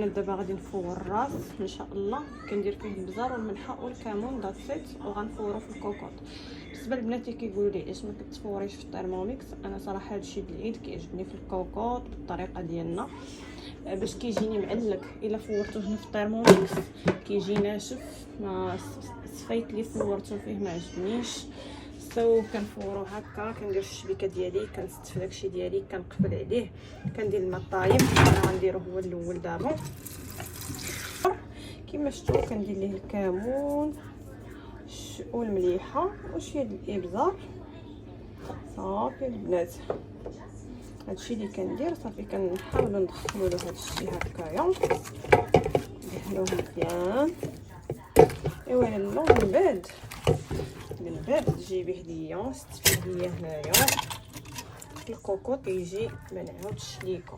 انا دابا غادي نفور الراس ان شاء الله. كندير فيه البزار والملحه والكمون داتسيت، وغنفورو في الكوكوط. بالنسبه للبنات اللي كيقولوا لي علاش ما كتفوريش في الترموميكس، انا صراحه هادشي د العيد كيعجبني في الكوكوط بالطريقه ديالنا باش كيجيني معلق. الا فورته هنا في الترموميكس كيجي ناشف. ما السفيت اللي فورته فيه ما عجبنيش، سو كنفورو هكا. كندير الشبيكه ديالي، كنست في داكشي ديالي، كنقفل عليه، كندير الماء طايب. انا غنديرو هو الاول دابا كما شفتوا. كندير ليه الكمون والمليحه وشويه د الابزار. صافي البنات، هادشي اللي كندير. صافي كنحاولوا ندخلوا له هادشي هكايا، ندهنوه مزيان. ايوا اللون من بعد تجيبيه ليا، ستفيه ليا هنايا الكوكوط يجي ما نعاودش ليكم.